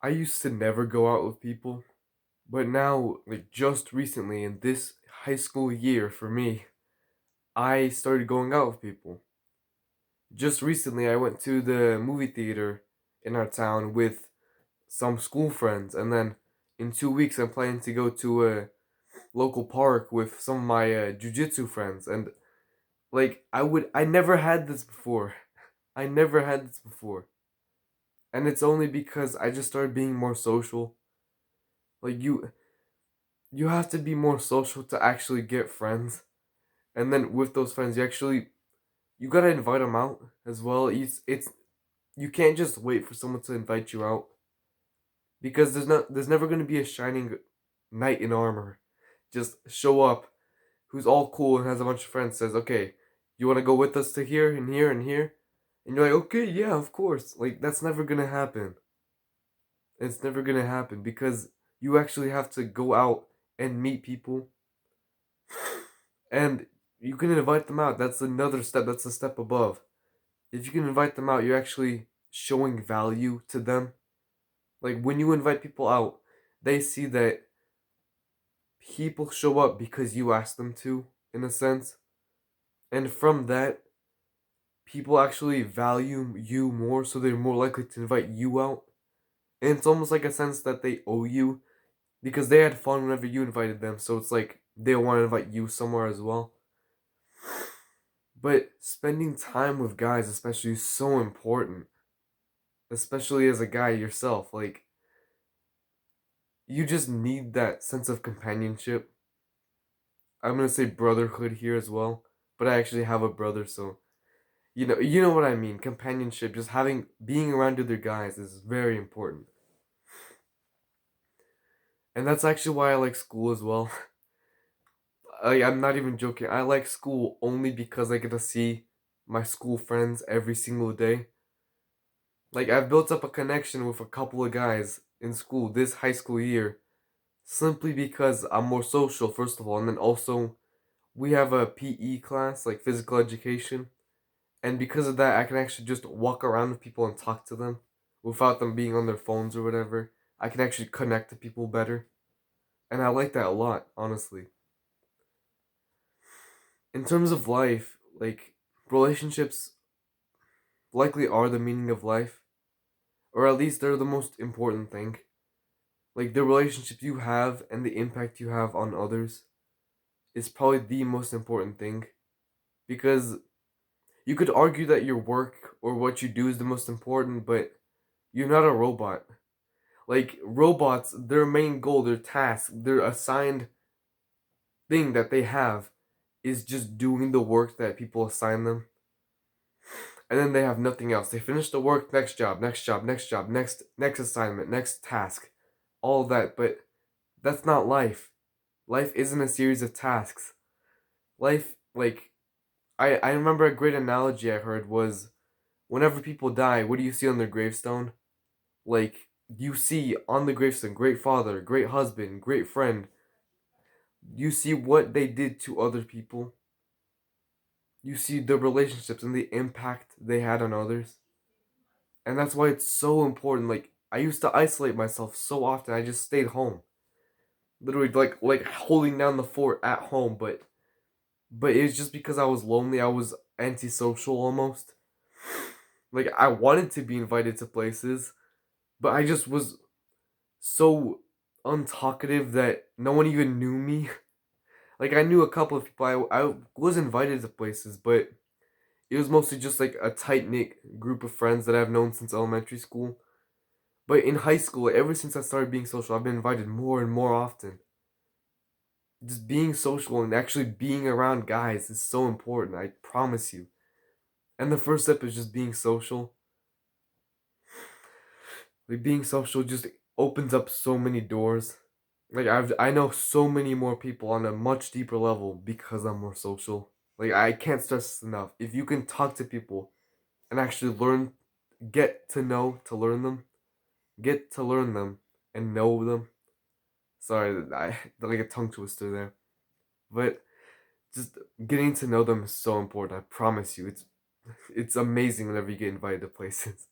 I used to never go out with people, but now, like just recently in this high school year for me, I started going out with people. Just recently, I went to the movie theater in our town with some school friends, and then in 2 weeks, I'm planning to go to a local park with some of my jujitsu friends. And like, I never had this before. I never had this before. And it's only because I just started being more social. Like, you have to be more social to actually get friends. And then with those friends, you gotta invite them out as well. It's you can't just wait for someone to invite you out because there's never gonna be a shining knight in armor. Just show up, who's all cool and has a bunch of friends. Says, okay, you wanna go with us to here and here and here, and you're like, okay, yeah, of course. Like that's never gonna happen. It's never gonna happen because you actually have to go out and meet people and you can invite them out. That's another step. That's a step above. If you can invite them out, you're actually showing value to them. Like when you invite people out, they see that people show up because you asked them to, in a sense. And from that, people actually value you more, so they're more likely to invite you out. And it's almost like a sense that they owe you because they had fun whenever you invited them, so it's like they want to invite you somewhere as well. But spending time with guys, especially, is so important, especially as a guy yourself. Like, you just need that sense of companionship. I'm gonna say brotherhood here as well, but I actually have a brother, so you know what I mean. Companionship, just being around other guys is very important, and that's actually why I like school as well. I'm not even joking. I like school only because I get to see my school friends every single day. Like I've built up a connection with a couple of guys in school this high school year simply because I'm more social, first of all, and then also we have a PE class, like physical education, and because of that, I can actually just walk around with people and talk to them without them being on their phones or whatever. I can actually connect to people better, and I like that a lot, honestly. In terms of life, like relationships likely are the meaning of life, or at least they're the most important thing. Like the relationship you have and the impact you have on others is probably the most important thing because you could argue that your work or what you do is the most important, but you're not a robot. Like robots, their main goal, their task, their assigned thing that they have is just doing the work that people assign them. And then they have nothing else. They finish the work, next job, next job, next job, next assignment, next task. All that, but that's not life. Life isn't a series of tasks. Life like I remember a great analogy I heard was whenever people die, what do you see on their gravestone? Like you see on the gravestone great father, great husband, great friend. You see what they did to other people. You see the relationships and the impact they had on others. And that's why it's so important. Like I used to isolate myself so often. I just stayed home. Literally like holding down the fort at home, but it's just because I was lonely. I was antisocial almost. Like I wanted to be invited to places, but I just was so untalkative that no one even knew me. Like I knew a couple of people. I was invited to places, but it was mostly just like a tight knit group of friends that I've known since elementary school. But in high school, ever since I started being social, I've been invited more and more often. Just being social and actually being around guys is so important. I promise you. And the first step is just being social. Like being social just opens up so many doors. Like I know so many more people on a much deeper level because I'm more social. Like I can't stress this enough. If you can talk to people and actually get to know to learn them, get to learn them and know them. Sorry, I like a tongue twister there, but just getting to know them is so important. I promise you, it's amazing whenever you get invited to places.